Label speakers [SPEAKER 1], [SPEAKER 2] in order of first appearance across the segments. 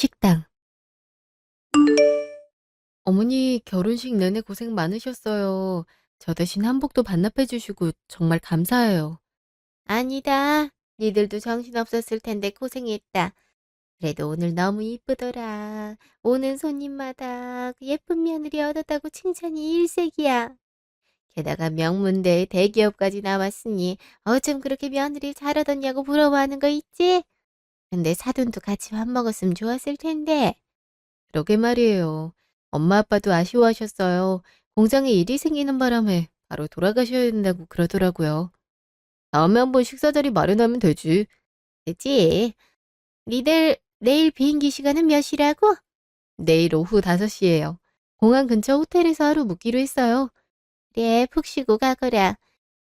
[SPEAKER 1] 식당. 어머니 결혼식 내내 고생 많으셨어요. 저 대신 한복도 반납해 주시고 정말 감사해요.
[SPEAKER 2] 아니다. 니들도 정신없었을 텐데 고생했다. 그래도 오늘 너무 이쁘더라. 오는 손님마다 그 예쁜 며느리 얻었다고 칭찬이 일색이야. 게다가 명문대 대기업까지 나왔으니 어쩜 그렇게 며느리 잘 얻었냐고 부러워하는 거 있지? 근데 사돈도 같이 밥 먹었으면 좋았을 텐데.
[SPEAKER 1] 그러게 말이에요. 엄마 아빠도 아쉬워하셨어요. 공장에 일이 생기는 바람에 바로 돌아가셔야 된다고 그러더라고요. 다음에 한번 식사 자리 마련하면 되지.
[SPEAKER 2] 그치? 니들 내일 비행기 시간은 몇 시라고?
[SPEAKER 1] 내일 오후 5시예요. 공항 근처 호텔에서 하루 묵기로 했어요.
[SPEAKER 2] 그래, 푹 쉬고 가거라.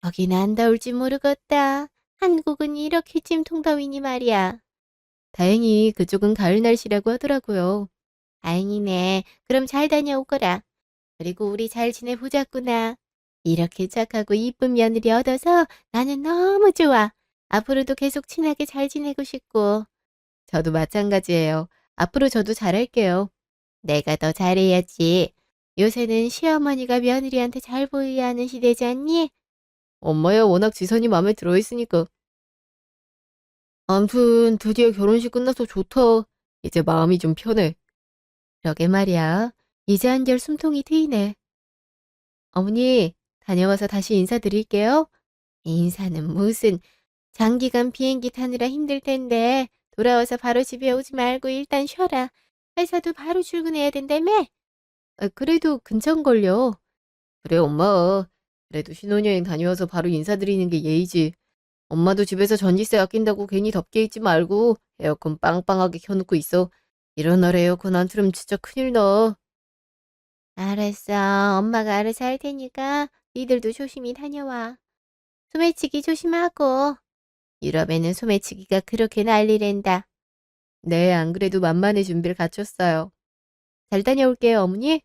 [SPEAKER 2] 여긴 안 더울지 모르겠다. 한국은 이렇게 찜통더위니 말이야.
[SPEAKER 1] 다행히 그쪽은 가을 날씨라고 하더라고요.
[SPEAKER 2] 다행이네. 그럼 잘 다녀오거라. 그리고 우리 잘 지내보자꾸나. 이렇게 착하고 이쁜 며느리 얻어서 나는 너무 좋아. 앞으로도 계속 친하게 잘 지내고 싶고.
[SPEAKER 1] 저도 마찬가지예요. 앞으로 저도 잘할게요.
[SPEAKER 2] 내가 더 잘해야지. 요새는 시어머니가 며느리한테 잘 보여야 하는 시대지 않니?
[SPEAKER 1] 엄마야 워낙 지선이 마음에 들어 있으니까. 암튼 드디어 결혼식 끝나서 좋다. 이제 마음이 좀 편해. 그러게 말이야. 이제 한결 숨통이 트이네. 어머니, 다녀와서 다시 인사드릴게요.
[SPEAKER 2] 인사는 무슨 장기간 비행기 타느라 힘들 텐데 돌아와서 바로 집에 오지 말고 일단 쉬어라. 회사도 바로 출근해야 된다며?
[SPEAKER 1] 아, 그래도 근처인걸요. 그래, 엄마. 그래도 신혼여행 다녀와서 바로 인사드리는 게 예의지. 엄마도 집에서 전기세 아낀다고 괜히 덥게 있지 말고 에어컨 빵빵하게 켜놓고 있어. 이런 날에 에어컨 안 틀으면 진짜 큰일 나.
[SPEAKER 2] 알았어. 엄마가 알아서 할 테니까 니들도 조심히 다녀와. 소매치기 조심하고. 유럽에는 소매치기가 그렇게 난리랜다.
[SPEAKER 1] 네, 안 그래도 만반의 준비를 갖췄어요. 잘 다녀올게요, 어머니.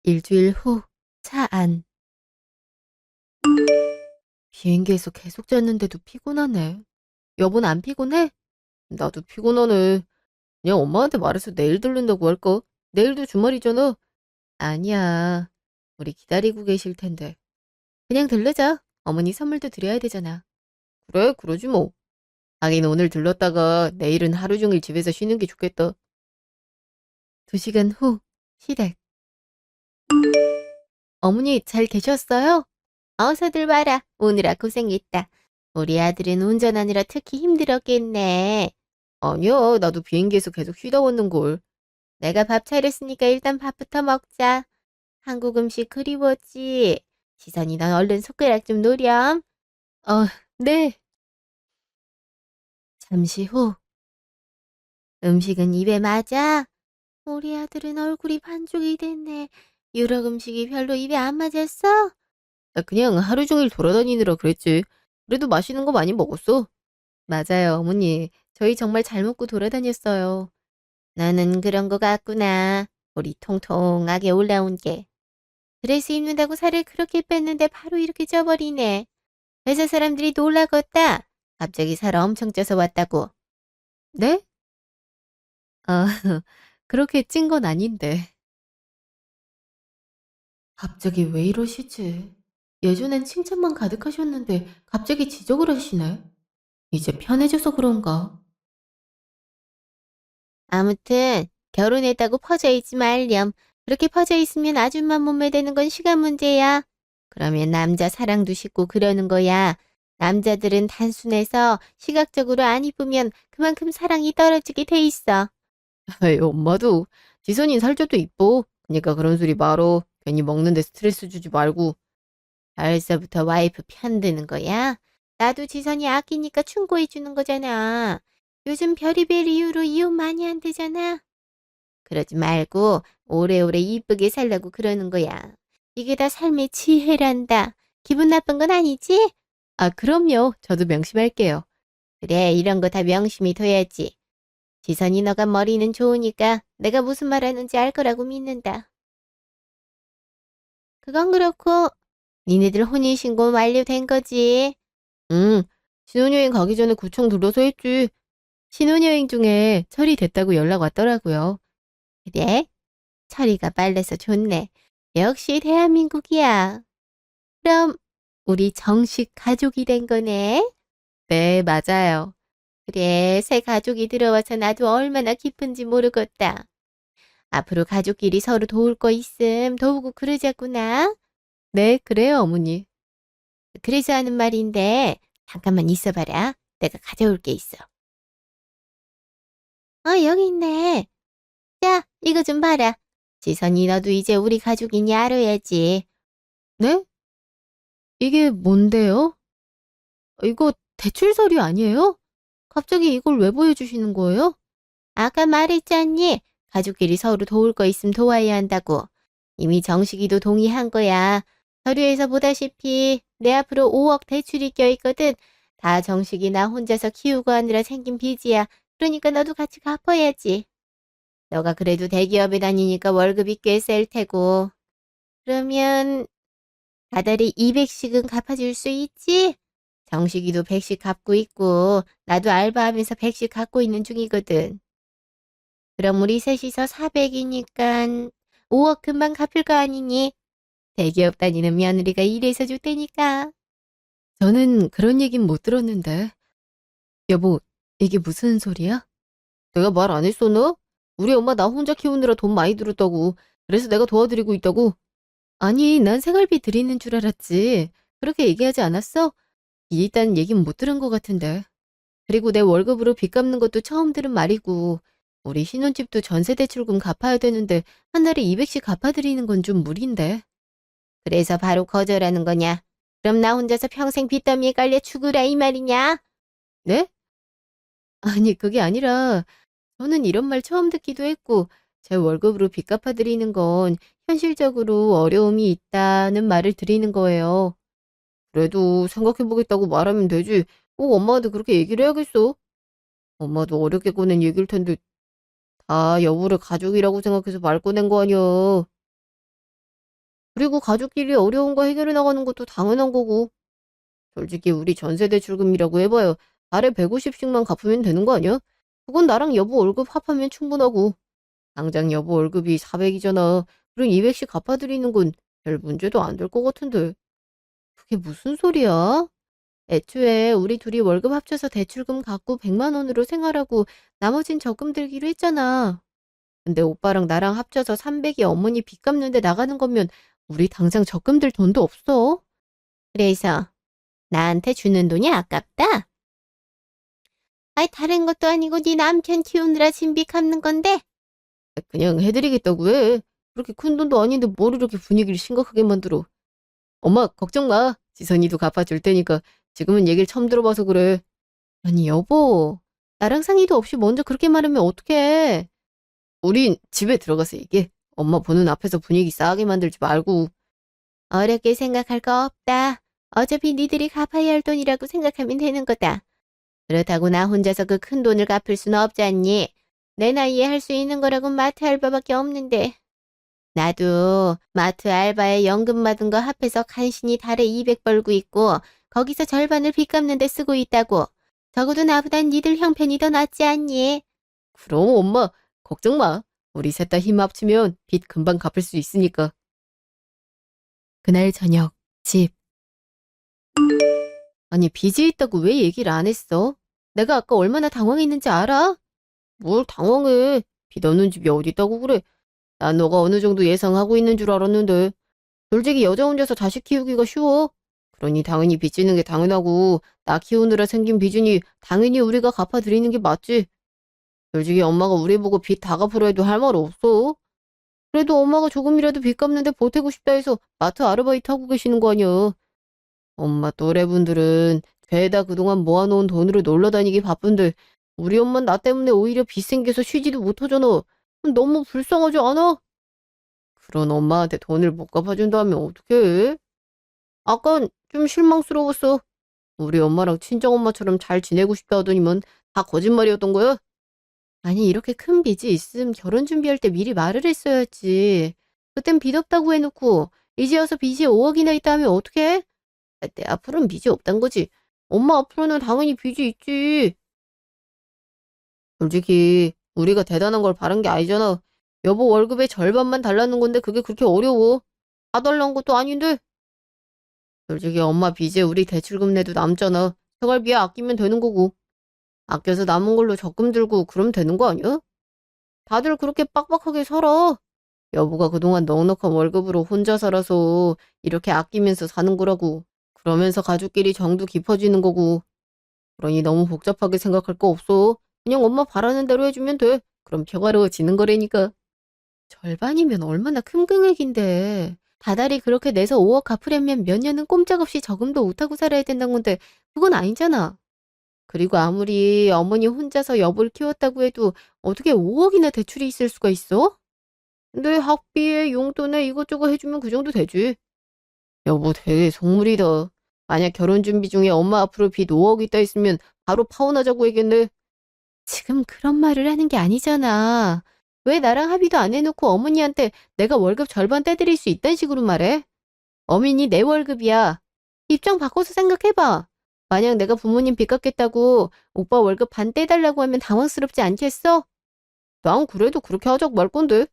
[SPEAKER 1] 일주일 후, 차 안. 비행기에서 계속 잤는데도 피곤하네. 여보는 안 피곤해? 나도 피곤하네. 그냥 엄마한테 말해서 내일 들른다고 할까? 내일도 주말이잖아. 아니야. 우리 기다리고 계실 텐데. 그냥 들르자. 어머니 선물도 드려야 되잖아. 그래, 그러지 뭐. 하긴 오늘 들렀다가 내일은 하루 종일 집에서 쉬는 게 좋겠다. 2시간 후, 시댁. 어머니 잘 계셨어요?
[SPEAKER 2] 어서들 와라. 오느라 고생했다. 우리 아들은 운전하느라 특히 힘들었겠네.
[SPEAKER 1] 아니야, 나도 비행기에서 계속 쉬다 왔는걸.
[SPEAKER 2] 내가 밥 차렸으니까 일단 밥부터 먹자. 한국 음식 그리웠지? 지선이 넌 얼른 숟가락 좀 노렴.
[SPEAKER 1] 아, 네. 잠시 후,
[SPEAKER 2] 음식은 입에 맞아? 우리 아들은 얼굴이 반쪽이 됐네. 유럽 음식이 별로 입에 안 맞았어?
[SPEAKER 1] 나 그냥 하루 종일 돌아다니느라 그랬지. 그래도 맛있는 거 많이 먹었어. 맞아요, 어머니. 저희 정말 잘 먹고 돌아다녔어요.
[SPEAKER 2] 너는 그런 거 같구나. 우리 통통하게 올라온 게. 드레스 입는다고 살을 그렇게 뺐는데 바로 이렇게 쪄버리네. 회사 사람들이 놀라겄다. 갑자기 살 엄청 쪄서 왔다고.
[SPEAKER 1] 네? 아, 그렇게 찐 건 아닌데. 갑자기 왜 이러시지? 예전엔 칭찬만 가득하셨는데 갑자기 지적을 하시네. 이제 편해져서 그런가?
[SPEAKER 2] 아무튼 결혼했다고 퍼져 있지 말렴. 그렇게 퍼져 있으면 아줌마 몸매 되는 건 시간 문제야. 그러면 남자 사랑도 식고 그러는 거야. 남자들은 단순해서 시각적으로 안 이쁘면 그만큼 사랑이 떨어지게 돼 있어.
[SPEAKER 1] 에이, 엄마도 지선이 살쪄도 이뻐. 그니까 그런 소리 말어. 괜히 먹는데 스트레스 주지 말고.
[SPEAKER 2] 벌써부터 와이프 편드는 거야? 나도 지선이 아끼니까 충고해 주는 거잖아. 요즘 별의별 이유로 이혼 많이 한대잖아. 그러지 말고 오래오래 이쁘게 살라고 그러는 거야. 이게 다 삶의 지혜란다. 기분 나쁜 건 아니지?
[SPEAKER 1] 아, 그럼요. 저도 명심할게요.
[SPEAKER 2] 그래, 이런 거 다 명심이 둬야지. 지선이 너가 머리는 좋으니까 내가 무슨 말하는지 알 거라고 믿는다. 그건 그렇고 니네들 혼인신고 완료된 거지?
[SPEAKER 1] 응, 신혼여행 가기 전에 구청 들러서 했지. 신혼여행 중에 처리됐다고 연락 왔더라고요.
[SPEAKER 2] 그래? 처리가 빨라서 좋네. 역시 대한민국이야. 그럼 우리 정식 가족이 된 거네?
[SPEAKER 1] 네, 맞아요.
[SPEAKER 2] 그래, 새 가족이 들어와서 나도 얼마나 기쁜지 모르겠다. 앞으로 가족끼리 서로 도울 거 있음 도우고 그러자꾸나.
[SPEAKER 1] 네, 그래요, 어머니.
[SPEAKER 2] 그래서 하는 말인데 잠깐만 있어봐라. 내가 가져올 게 있어. 여기 있네. 자, 이거 좀 봐라. 지선이 너도 이제 우리 가족이니 알아야지.
[SPEAKER 1] 네? 이게 뭔데요? 이거 대출 서류 아니에요? 갑자기 이걸 왜 보여주시는 거예요?
[SPEAKER 2] 아까 말했잖니. 가족끼리 서로 도울 거 있으면 도와야 한다고. 이미 정식이도 동의한 거야. 서류에서 보다시피 내 앞으로 5억 대출이 껴있거든. 다 정식이 나 혼자서 키우고 하느라 생긴 빚이야. 그러니까 너도 같이 갚아야지. 너가 그래도 대기업에 다니니까 월급이 꽤 셀 테고. 그러면 다달이 200씩은 갚아줄 수 있지? 정식이도 100씩 갚고 있고 나도 알바하면서 100씩 갚고 있는 중이거든. 그럼 우리 셋이서 400이니까 5억 금방 갚을 거 아니니? 대기업 다니는 며느리가 일해서 줄 테니까.
[SPEAKER 1] 저는 그런 얘긴 못 들었는데. 여보, 이게 무슨 소리야? 내가 말 안 했었나? 우리 엄마 나 혼자 키우느라 돈 많이 들었다고. 그래서 내가 도와드리고 있다고. 아니, 난 생활비 드리는 줄 알았지. 그렇게 얘기하지 않았어? 일단 얘긴 못 들은 것 같은데. 그리고 내 월급으로 빚 갚는 것도 처음 들은 말이고, 우리 신혼집도 전세 대출금 갚아야 되는데 한 달에 200씩 갚아드리는 건 좀 무리인데.
[SPEAKER 2] 그래서 바로 거절하는 거냐? 그럼 나 혼자서 평생 빚더미에 깔려 죽으라 이 말이냐?
[SPEAKER 1] 네? 아니, 그게 아니라 저는 이런 말 처음 듣기도 했고, 제 월급으로 빚 갚아드리는 건 현실적으로 어려움이 있다는 말을 드리는 거예요. 그래도 생각해보겠다고 말하면 되지. 꼭 엄마한테 그렇게 얘기를 해야겠어. 엄마도 어렵게 꺼낸 얘기일 텐데 다 여보를 가족이라고 생각해서 말 꺼낸 거 아니야. 그리고 가족끼리 어려운 거 해결해 나가는 것도 당연한 거고. 솔직히 우리 전세 대출금이라고 해봐요. 달에 150씩만 갚으면 되는 거 아니야? 그건 나랑 여보 월급 합하면 충분하고. 당장 여보 월급이 400이잖아. 그럼 200씩 갚아드리는 건 별 문제도 안 될 것 같은데. 그게 무슨 소리야? 애초에 우리 둘이 월급 합쳐서 대출금 갚고 100만 원으로 생활하고 나머진 적금 들기로 했잖아. 근데 오빠랑 나랑 합쳐서 300이 어머니 빚 갚는데 나가는 거면 우리 당장 적금 들 돈도 없어.
[SPEAKER 2] 그래서 나한테 주는 돈이 아깝다? 아이 다른 것도 아니고 네 남편 키우느라 진비 갚는 건데?
[SPEAKER 1] 그냥 해드리겠다고 해. 그렇게 큰 돈도 아닌데 뭘 이렇게 분위기를 심각하게 만들어. 엄마 걱정 마. 지선이도 갚아줄 테니까. 지금은 얘기를 처음 들어봐서 그래. 아니 여보. 나랑 상의도 없이 먼저 그렇게 말하면 어떡해. 우린 집에 들어가서 얘기해. 엄마 보는 앞에서 분위기 싸하게 만들지 말고.
[SPEAKER 2] 어렵게 생각할 거 없다. 어차피 니들이 갚아야 할 돈이라고 생각하면 되는 거다. 그렇다고 나 혼자서 그 큰 돈을 갚을 수는 없잖니. 내 나이에 할 수 있는 거라곤 마트 알바밖에 없는데. 나도 마트 알바에 연금 받은 거 합해서 간신히 달에 200 벌고 있고 거기서 절반을 빚 갚는 데 쓰고 있다고. 적어도 나보단 니들 형편이 더 낫지 않니?
[SPEAKER 1] 그럼 엄마 걱정 마. 우리 셋 다 힘 합치면 빚 금방 갚을 수 있으니까. 그날 저녁 집. 아니 빚이 있다고 왜 얘기를 안 했어? 내가 아까 얼마나 당황했는지 알아? 뭘 당황해. 빚 없는 집이 어디 있다고 그래. 난 너가 어느 정도 예상하고 있는 줄 알았는데. 솔직히 여자 혼자서 자식 키우기가 쉬워? 그러니 당연히 빚지는 게 당연하고 나 키우느라 생긴 빚이니 당연히 우리가 갚아드리는 게 맞지. 솔직히 엄마가 우리 보고 빚 다 갚으라 해도 할 말 없어. 그래도 엄마가 조금이라도 빚 갚는데 보태고 싶다 해서 마트 아르바이트 하고 계시는 거 아니야. 엄마 또래분들은 죄다 그동안 모아놓은 돈으로 놀러 다니기 바쁜데 우리 엄마는 나 때문에 오히려 빚 생겨서 쉬지도 못하잖아. 너무 불쌍하지 않아? 그런 엄마한테 돈을 못 갚아준다면 어떡해? 아깐 좀 실망스러웠어. 우리 엄마랑 친정엄마처럼 잘 지내고 싶다 하더니만 다 거짓말이었던 거야? 아니 이렇게 큰 빚이 있음 결혼 준비할 때 미리 말을 했어야지. 그땐 빚 없다고 해놓고 이제 와서 빚이 5억이나 있다 하면 어떡해? 내 앞으로는 빚이 없단 거지. 엄마 앞으로는 당연히 빚이 있지. 솔직히 우리가 대단한 걸 바란 게 아니잖아. 여보 월급의 절반만 달라는 건데 그게 그렇게 어려워. 다 달라는 것도 아닌데. 솔직히 엄마 빚에 우리 대출금 내도 남잖아. 생활비에 아끼면 되는 거고. 아껴서 남은 걸로 적금 들고 그러면 되는 거 아니야? 다들 그렇게 빡빡하게 살아. 여보가 그동안 넉넉한 월급으로 혼자 살아서 이렇게 아끼면서 사는 거라고. 그러면서 가족끼리 정도 깊어지는 거고. 그러니 너무 복잡하게 생각할 거 없어. 그냥 엄마 바라는 대로 해주면 돼. 그럼 평화로워지는 거라니까. 절반이면 얼마나 큰 금액인데. 다달이 그렇게 내서 5억 갚으려면 몇 년은 꼼짝없이 저금도 못하고 살아야 된다는 건데 그건 아니잖아. 그리고 아무리 어머니 혼자서 여보를 키웠다고 해도 어떻게 5억이나 대출이 있을 수가 있어? 근데 학비에 용돈에 이것저것 해주면 그 정도 되지. 여보 되게 속물이다. 만약 결혼 준비 중에 엄마 앞으로 빚 5억 있다 했으면 바로 파혼하자고 했겠네. 지금 그런 말을 하는 게 아니잖아. 왜 나랑 합의도 안 해놓고 어머니한테 내가 월급 절반 떼드릴 수 있다는 식으로 말해? 어머니 내 월급이야. 입장 바꿔서 생각해봐. 만약 내가 부모님 빚 갚겠다고 오빠 월급 반 떼달라고 하면 당황스럽지 않겠어? 난 그래도 그렇게 하자고 말 건데.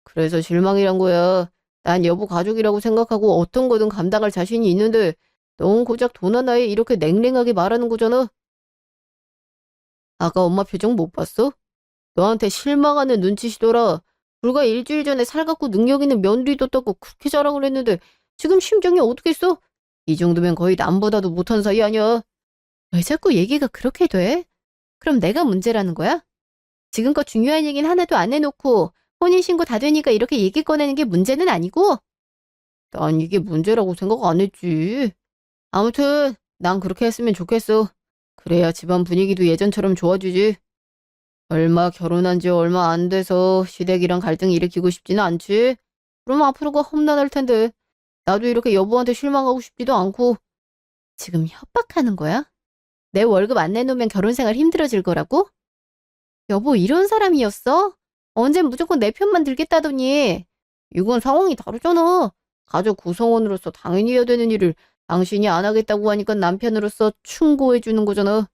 [SPEAKER 1] 그래서 실망이란 거야. 난 여보 가족이라고 생각하고 어떤 거든 감당할 자신이 있는데 넌 고작 돈 하나에 이렇게 냉랭하게 말하는 거잖아. 아까 엄마 표정 못 봤어? 너한테 실망하는 눈치시더라. 불과 일주일 전에 살갑고 능력 있는 며느리 뒀다고 그렇게 자랑을 했는데 지금 심정이 어떻겠어? 이 정도면 거의 남보다도 못한 사이 아니야. 왜 자꾸 얘기가 그렇게 돼? 그럼 내가 문제라는 거야? 지금껏 중요한 얘기는 하나도 안 해놓고 혼인신고 다 되니까 이렇게 얘기 꺼내는 게 문제는 아니고? 난 이게 문제라고 생각 안 했지. 아무튼 난 그렇게 했으면 좋겠어. 그래야 집안 분위기도 예전처럼 좋아지지. 얼마 결혼한 지 얼마 안 돼서 시댁이랑 갈등 일으키고 싶지는 않지? 그럼 앞으로가 험난할 텐데. 나도 이렇게 여보한테 실망하고 싶지도 않고. 지금 협박하는 거야? 내 월급 안 내놓으면 결혼 생활 힘들어질 거라고? 여보 이런 사람이었어? 언젠 무조건 내 편만 들겠다더니. 이건 상황이 다르잖아. 가족 구성원으로서 당연히 해야 되는 일을 당신이 안 하겠다고 하니까 남편으로서 충고해 주는 거잖아.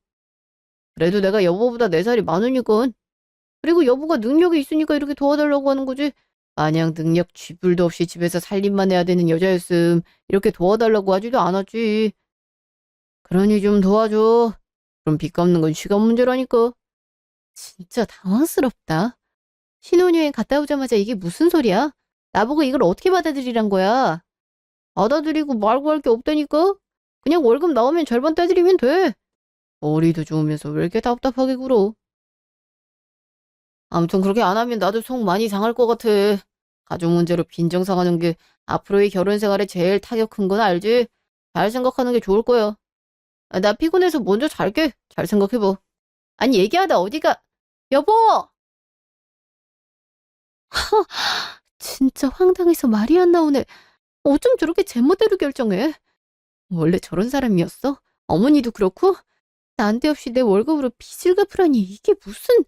[SPEAKER 1] 그래도 내가 여보보다 4살이 많으니까. 그리고 여보가 능력이 있으니까 이렇게 도와달라고 하는 거지. 마냥 능력 쥐뿔도 없이 집에서 살림만 해야 되는 여자였음 이렇게 도와달라고 하지도 않았지. 그러니 좀 도와줘. 그럼 빚 갚는 건 시간 문제라니까. 진짜 당황스럽다. 신혼여행 갔다 오자마자 이게 무슨 소리야? 나보고 이걸 어떻게 받아들이란 거야? 받아들이고 말고 할 게 없다니까? 그냥 월급 나오면 절반 떼드리면 돼. 머리도 좋으면서 왜 이렇게 답답하게 굴어? 아무튼 그렇게 안 하면 나도 속 많이 상할 것 같아. 가족 문제로 빈정상하는 게 앞으로의 결혼 생활에 제일 타격 큰 건 알지? 잘 생각하는 게 좋을 거야. 아, 나 피곤해서 먼저 잘게. 잘 생각해봐. 아니 얘기하다 어디가... 여보! 진짜 황당해서 말이 안 나오네. 어쩜 저렇게 제멋대로 결정해? 원래 저런 사람이었어? 어머니도 그렇고? 난데없이 내 월급으로 빚을 갚으라니 이게 무슨...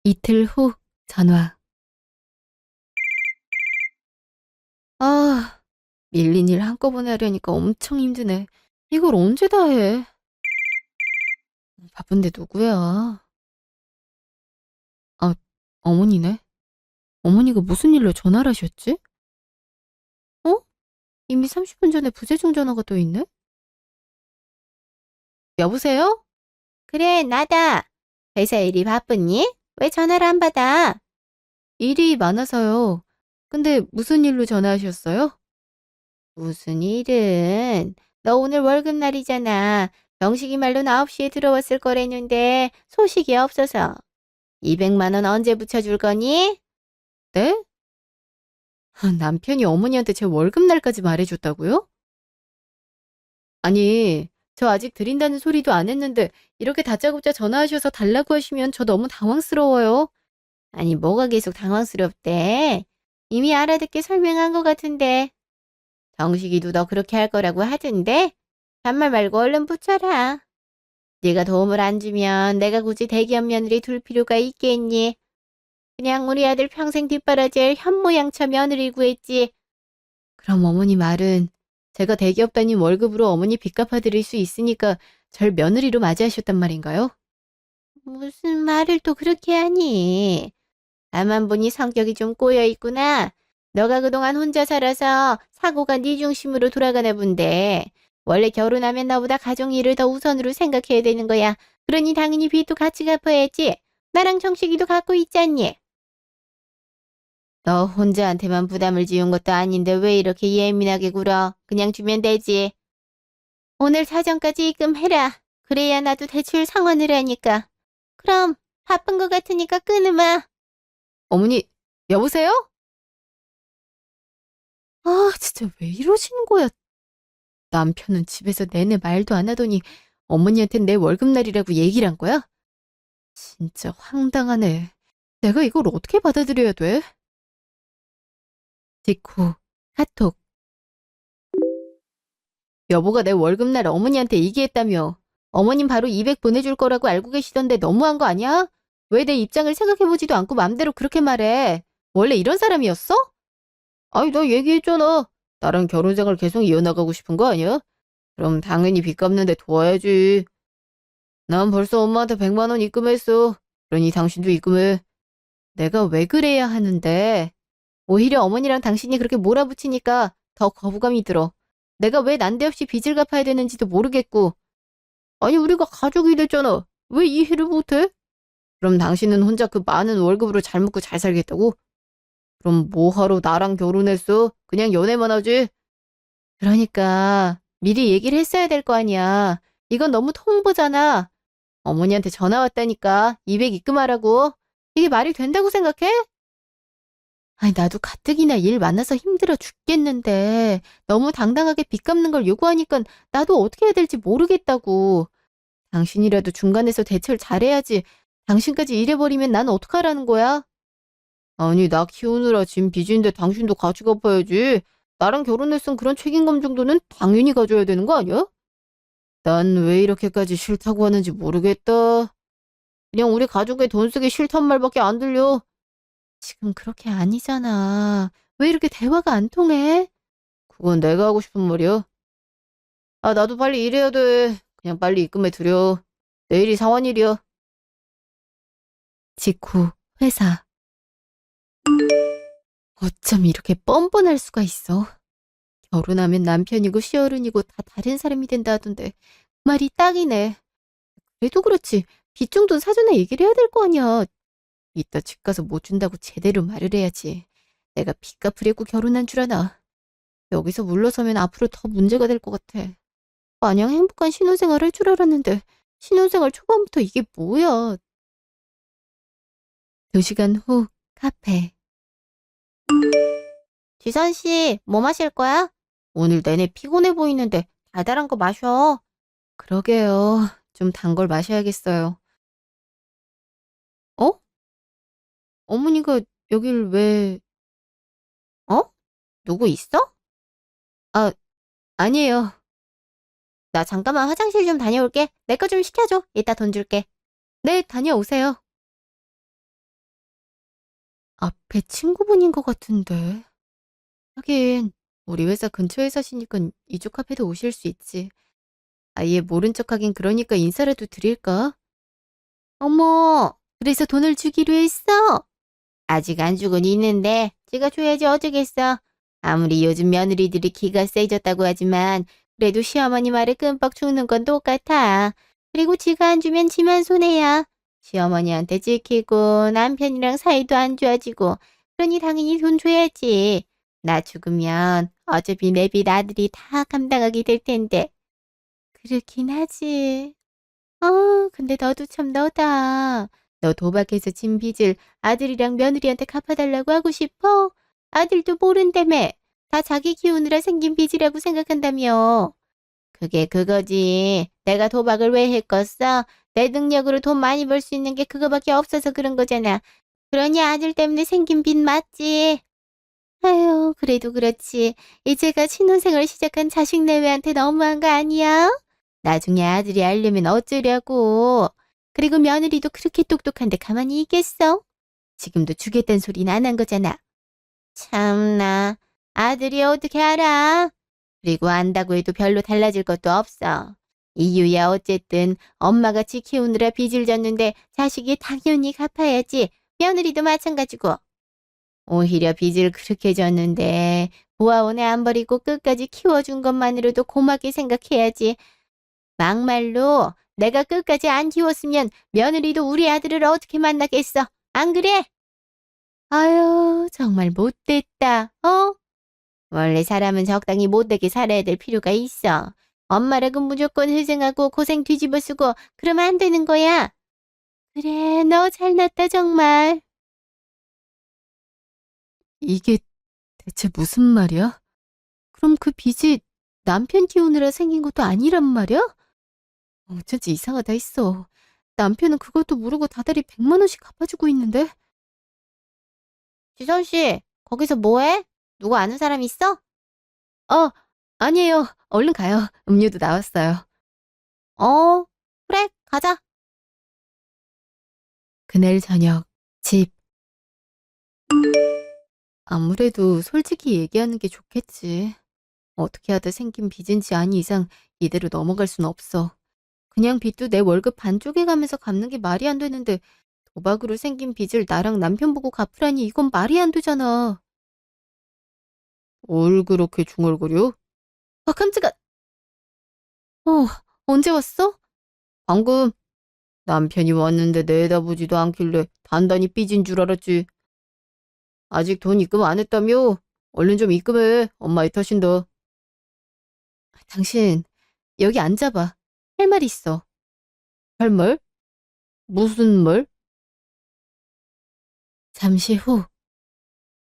[SPEAKER 1] 이틀 후 전화. 아, 밀린 일 한꺼번에 하려니까 엄청 힘드네. 이걸 언제 다 해? 바쁜데 누구야? 아, 어머니네. 어머니가 무슨 일로 전화를 하셨지? 어? 이미 30분 전에 부재중 전화가 또 있네? 여보세요?
[SPEAKER 2] 그래, 나다. 회사 일이 바쁘니? 왜 전화를 안 받아?
[SPEAKER 1] 일이 많아서요. 근데 무슨 일로 전화하셨어요?
[SPEAKER 2] 무슨 일은? 너 오늘 월급날이잖아. 병식이 말로는 9시에 들어왔을 거랬는데 소식이 없어서. 200만 원 언제 붙여줄 거니?
[SPEAKER 1] 네? 남편이 어머니한테 제 월급날까지 말해줬다고요? 아니, 저 아직 드린다는 소리도 안 했는데 이렇게 다짜고짜 전화하셔서 달라고 하시면 저 너무 당황스러워요.
[SPEAKER 2] 아니, 뭐가 계속 당황스럽대? 이미 알아듣게 설명한 것 같은데. 정식이도 너 그렇게 할 거라고 하던데? 반말 말고 얼른 붙여라. 네가 도움을 안 주면 내가 굳이 대기업 며느리 둘 필요가 있겠니? 그냥 우리 아들 평생 뒷바라지할 현모양처 며느리 구했지.
[SPEAKER 1] 그럼 어머니 말은 제가 대기업 다닌 월급으로 어머니 빚 갚아드릴 수 있으니까 절 며느리로 맞이하셨단 말인가요?
[SPEAKER 2] 무슨 말을 또 그렇게 하니? 나만 보니 성격이 좀 꼬여 있구나. 너가 그동안 혼자 살아서 사고가 네 중심으로 돌아가나 본데. 원래 결혼하면 너보다 가정 일을 더 우선으로 생각해야 되는 거야. 그러니 당연히 빚도 같이 갚아야지. 나랑 정식이도 갖고 있잖니. 너 혼자한테만 부담을 지운 것도 아닌데 왜 이렇게 예민하게 굴어? 그냥 주면 되지. 오늘 사정까지 입금해라. 그래야 나도 대출 상환을 하니까. 그럼 바쁜 것 같으니까 끊으마.
[SPEAKER 1] 어머니, 여보세요? 아, 진짜 왜 이러시는 거야? 남편은 집에서 내내 말도 안 하더니 어머니한텐 내 월급날이라고 얘기를 한 거야? 진짜 황당하네. 내가 이걸 어떻게 받아들여야 돼? 직후, 카톡. 여보가 내 월급날 어머니한테 얘기했다며. 어머님 바로 200 보내줄 거라고 알고 계시던데 너무한 거 아니야? 왜 내 입장을 생각해보지도 않고 맘대로 그렇게 말해? 원래 이런 사람이었어? 아니, 나 얘기했잖아. 나랑 결혼 생활 계속 이어나가고 싶은 거 아니야? 그럼 당연히 빚 갚는데 도와야지. 난 벌써 엄마한테 100만 원 입금했어. 그러니 당신도 입금해. 내가 왜 그래야 하는데? 오히려 어머니랑 당신이 그렇게 몰아붙이니까 더 거부감이 들어. 내가 왜 난데없이 빚을 갚아야 되는지도 모르겠고. 아니, 우리가 가족이 됐잖아. 왜 이해를 못해? 그럼 당신은 혼자 그 많은 월급으로 잘 먹고 잘 살겠다고? 그럼 뭐하러 나랑 결혼했어? 그냥 연애만 하지? 그러니까 미리 얘기를 했어야 될 거 아니야. 이건 너무 통보잖아. 어머니한테 전화 왔다니까 200 입금하라고. 이게 말이 된다고 생각해? 아니, 나도 가뜩이나 일 많아서 힘들어 죽겠는데 너무 당당하게 빚 갚는 걸 요구하니까 나도 어떻게 해야 될지 모르겠다고. 당신이라도 중간에서 대처를 잘해야지. 당신까지 이래버리면 난 어떡하라는 거야? 아니, 나 키우느라 진 빚인데 당신도 같이 갚아야지. 나랑 결혼했으면 그런 책임감 정도는 당연히 가져야 되는 거 아니야? 난 왜 이렇게까지 싫다고 하는지 모르겠다. 그냥 우리 가족의 돈 쓰기 싫단 말밖에 안 들려. 지금 그렇게 아니잖아. 왜 이렇게 대화가 안 통해? 그건 내가 하고 싶은 말이야. 아, 나도 빨리 일해야 돼. 그냥 빨리 입금해 드려. 내일이 상환일이야. 직후, 회사. 어쩜 이렇게 뻔뻔할 수가 있어. 결혼하면 남편이고 시어른이고 다 다른 사람이 된다 하던데 말이 딱이네. 그래도 그렇지. 빚 정도는 사전에 얘기를 해야 될 거 아니야. 이따 집 가서 못 준다고 제대로 말을 해야지. 내가 빚 갚으려고 결혼한 줄 아나. 여기서 물러서면 앞으로 더 문제가 될 것 같아. 마냥 행복한 신혼생활 할 줄 알았는데 신혼생활 초반부터 이게 뭐야. 2시간 후 카페.
[SPEAKER 2] 지선 씨, 뭐 마실 거야? 오늘 내내 피곤해 보이는데 달달한 거 마셔.
[SPEAKER 1] 그러게요. 좀 단 걸 마셔야겠어요. 어? 어머니가 여길 왜...
[SPEAKER 2] 어? 누구 있어?
[SPEAKER 1] 아, 아니에요.
[SPEAKER 2] 나 잠깐만 화장실 좀 다녀올게. 내 거 좀 시켜줘. 이따 돈 줄게.
[SPEAKER 1] 네, 다녀오세요. 앞에 친구분인 것 같은데. 하긴 우리 회사 근처에 사시니까 이쪽 카페도 오실 수 있지. 아예 모른 척하긴 그러니까 인사라도 드릴까?
[SPEAKER 2] 어머, 그래서 돈을 주기로 했어? 아직 안 주곤 있는데 지가 줘야지 어쩌겠어. 아무리 요즘 며느리들이 기가 세졌다고 하지만 그래도 시어머니 말에 끔뻑 죽는 건 똑같아. 그리고 지가 안 주면 지만 손해야. 시어머니한테 찍히고 남편이랑 사이도 안 좋아지고 그러니 당연히 돈 줘야지. 나 죽으면 어차피 내 빚 아들이 다 감당하게 될 텐데. 그렇긴 하지. 근데 너도 참 너다. 너 도박해서 진 빚을 아들이랑 며느리한테 갚아달라고 하고 싶어? 아들도 모른다며. 다 자기 키우느라 생긴 빚이라고 생각한다며. 그게 그거지. 내가 도박을 왜 했겠어? 내 능력으로 돈 많이 벌 수 있는 게 그거밖에 없어서 그런 거잖아. 그러니 아들 때문에 생긴 빚 맞지? 아유, 그래도 그렇지. 이제가 신혼생활 시작한 자식 내외한테 너무한 거 아니야? 나중에 아들이 알려면 어쩌려고. 그리고 며느리도 그렇게 똑똑한데 가만히 있겠어? 지금도 주겠다는 소리는 안 한 거잖아. 참나, 아들이 어떻게 알아? 그리고 안다고 해도 별로 달라질 것도 없어. 이유야 어쨌든 엄마가 지 키우느라 빚을 졌는데 자식이 당연히 갚아야지. 며느리도 마찬가지고. 오히려 빚을 그렇게 졌는데 고아원에 안 버리고 끝까지 키워준 것만으로도 고맙게 생각해야지. 막말로 내가 끝까지 안 키웠으면 며느리도 우리 아들을 어떻게 만나겠어. 안 그래? 아유, 정말 못됐다. 어? 원래 사람은 적당히 못되게 살아야 될 필요가 있어. 엄마라고 무조건 희생하고 고생 뒤집어 쓰고 그러면 안 되는 거야. 그래, 너 잘났다 정말.
[SPEAKER 1] 이게 대체 무슨 말이야? 그럼 그 빚이 남편 키우느라 생긴 것도 아니란 말이야? 어쩐지 이상하다 했어. 남편은 그것도 모르고 다달이 100만 원씩 갚아주고 있는데?
[SPEAKER 2] 지선 씨, 거기서 뭐해? 누구 아는 사람 있어?
[SPEAKER 1] 어, 아니에요. 얼른 가요. 음료도 나왔어요.
[SPEAKER 2] 어, 그래, 가자.
[SPEAKER 1] 그날 저녁, 집. 아무래도 솔직히 얘기하는 게 좋겠지. 어떻게 하다 생긴 빚인지 아니 이상 이대로 넘어갈 순 없어. 그냥 빚도 내 월급 반 쪼개가면서 갚는 게 말이 안 되는데 도박으로 생긴 빚을 나랑 남편 보고 갚으라니 이건 말이 안 되잖아. 뭘 그렇게 중얼거려? 아, 깜짝아. 언제 왔어? 방금 남편이 왔는데 내다보지도 않길래 단단히 삐진 줄 알았지. 아직 돈 입금 안 했다며? 얼른 좀 입금해. 엄마 이 탓인다. 당신 여기 앉아봐. 할 말 있어. 할 말? 무슨 말? 잠시 후.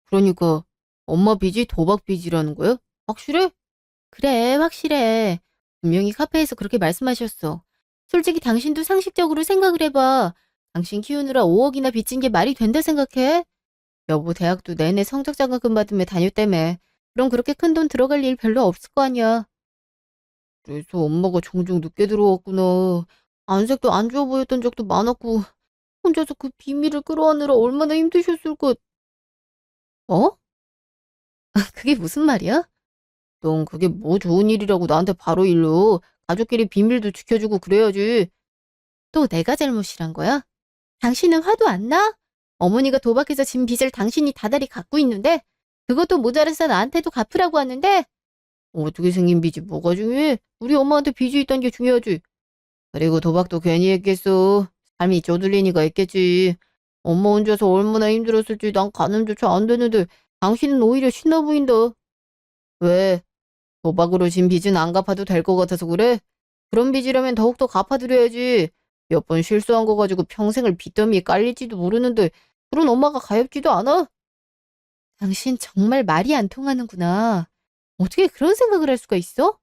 [SPEAKER 1] 그러니까 엄마 빚이 도박 빚이라는 거야? 확실해? 그래, 확실해. 분명히 카페에서 그렇게 말씀하셨어. 솔직히 당신도 상식적으로 생각을 해봐. 당신 키우느라 5억이나 빚진 게 말이 된다 생각해? 여보 대학도 내내 성적 장학금 받으며 다녔다며. 그럼 그렇게 큰 돈 들어갈 일 별로 없을 거 아니야. 그래서 엄마가 종종 늦게 들어왔구나. 안색도 안 좋아 보였던 적도 많았고 혼자서 그 비밀을 끌어안느라 얼마나 힘드셨을까. 어? 그게 무슨 말이야? 넌 그게 뭐 좋은 일이라고 나한테 바로 일러. 가족끼리 비밀도 지켜주고 그래야지. 또 내가 잘못이란 거야? 당신은 화도 안 나? 어머니가 도박해서 진 빚을 당신이 다달이 갖고 있는데 그것도 모자라서 나한테도 갚으라고 하는데 어떻게 생긴 빚이 뭐가 중요해? 우리 엄마한테 빚이 있다는 게 중요하지. 그리고 도박도 괜히 했겠어. 삶이 쪼들리니까 했겠지. 엄마 혼자서 얼마나 힘들었을지 난 가늠조차 안 되는데 당신은 오히려 신나 보인다. 왜? 도박으로 진 빚은 안 갚아도 될 것 같아서 그래? 그런 빚이라면 더욱더 갚아드려야지. 몇 번 실수한 거 가지고 평생을 빚더미에 깔릴지도 모르는데 그런 엄마가 가엾지도 않아? 당신 정말 말이 안 통하는구나. 어떻게 그런 생각을 할 수가 있어?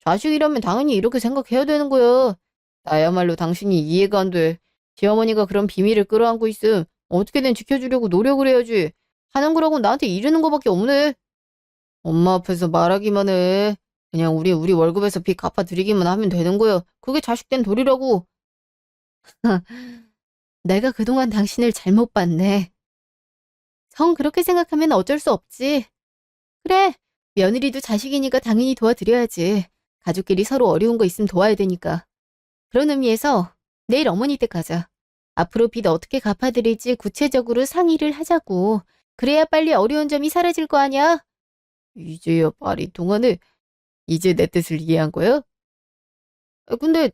[SPEAKER 1] 자식이라면 당연히 이렇게 생각해야 되는 거야. 나야말로 당신이 이해가 안 돼. 시어머니가 그런 비밀을 끌어안고 있음 어떻게든 지켜주려고 노력을 해야지. 하는 거라고 나한테 이르는 거밖에 없네. 엄마 앞에서 말하기만 해. 그냥 우리 월급에서 빚 갚아드리기만 하면 되는 거야. 그게 자식된 도리라고. 내가 그동안 당신을 잘못 봤네. 정 그렇게 생각하면 어쩔 수 없지. 그래, 며느리도 자식이니까 당연히 도와드려야지. 가족끼리 서로 어려운 거 있으면 도와야 되니까. 그런 의미에서 내일 어머니 댁 가자. 앞으로 빚 어떻게 갚아드릴지 구체적으로 상의를 하자고. 그래야 빨리 어려운 점이 사라질 거 아니야? 이제야 말이 통하네. 이제 내 뜻을 이해한 거야? 근데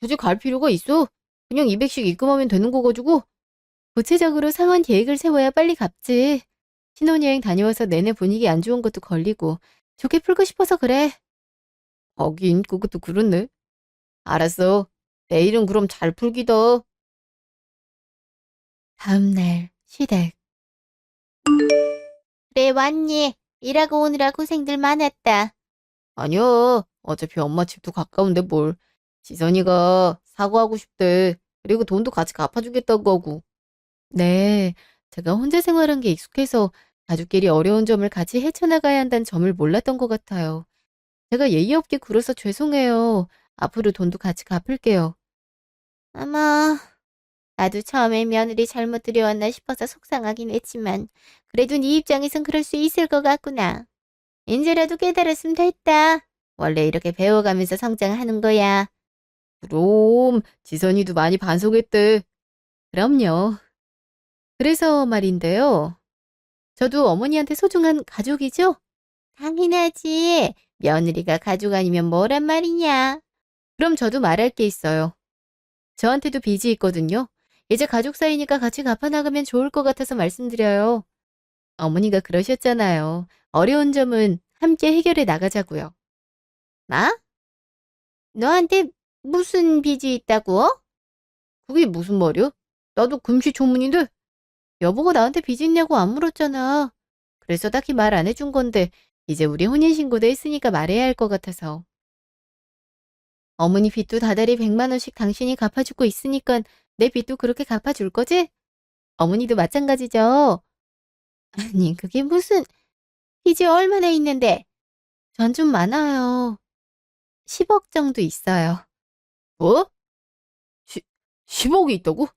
[SPEAKER 1] 굳이 갈 필요가 있어? 그냥 200씩 입금하면 되는 거 가지고. 구체적으로 상환 계획을 세워야 빨리 갚지. 신혼여행 다녀와서 내내 분위기 안 좋은 것도 걸리고 좋게 풀고 싶어서 그래. 하긴 그것도 그렇네. 알았어. 내일은 그럼 잘 풀기다. 다음날 시댁.
[SPEAKER 2] 그래, 왔니? 일하고 오느라 고생들 많았다.
[SPEAKER 1] 아니야. 어차피 엄마 집도 가까운데 뭘. 지선이가 사과하고 싶대. 그리고 돈도 같이 갚아주겠다고 하고. 네. 제가 혼자 생활한 게 익숙해서 가족끼리 어려운 점을 같이 헤쳐나가야 한다는 점을 몰랐던 것 같아요. 제가 예의 없게 굴어서 죄송해요. 앞으로 돈도 같이 갚을게요.
[SPEAKER 2] 아마, 나도 처음에 며느리 잘못 들여왔나 싶어서 속상하긴 했지만, 그래도 네 입장에선 그럴 수 있을 것 같구나. 인제라도 깨달았으면 됐다. 원래 이렇게 배워가면서 성장하는 거야.
[SPEAKER 1] 그럼 지선이도 많이 반성했대. 그럼요. 그래서 말인데요. 저도 어머니한테 소중한 가족이죠?
[SPEAKER 2] 당연하지. 며느리가 가족 아니면 뭐란 말이냐.
[SPEAKER 1] 그럼 저도 말할 게 있어요. 저한테도 빚이 있거든요. 이제 가족 사이니까 같이 갚아나가면 좋을 것 같아서 말씀드려요. 어머니가 그러셨잖아요. 어려운 점은 함께 해결해 나가자고요.
[SPEAKER 2] 뭐? 너한테 무슨 빚이 있다고?
[SPEAKER 1] 그게 무슨 말이야? 나도 금시초문인데 여보가 나한테 빚 있냐고 안 물었잖아. 그래서 딱히 말 안 해준 건데 이제 우리 혼인신고도 했으니까 말해야 할 것 같아서. 어머니 빚도 다달이 100만 원씩 당신이 갚아주고 있으니까 내 빚도 그렇게 갚아줄 거지? 어머니도 마찬가지죠.
[SPEAKER 2] 아니, 그게 무슨, 빚이 얼마나 있는데?
[SPEAKER 1] 전 좀 많아요. 10억 정도 있어요. 뭐? 10억이 있다고?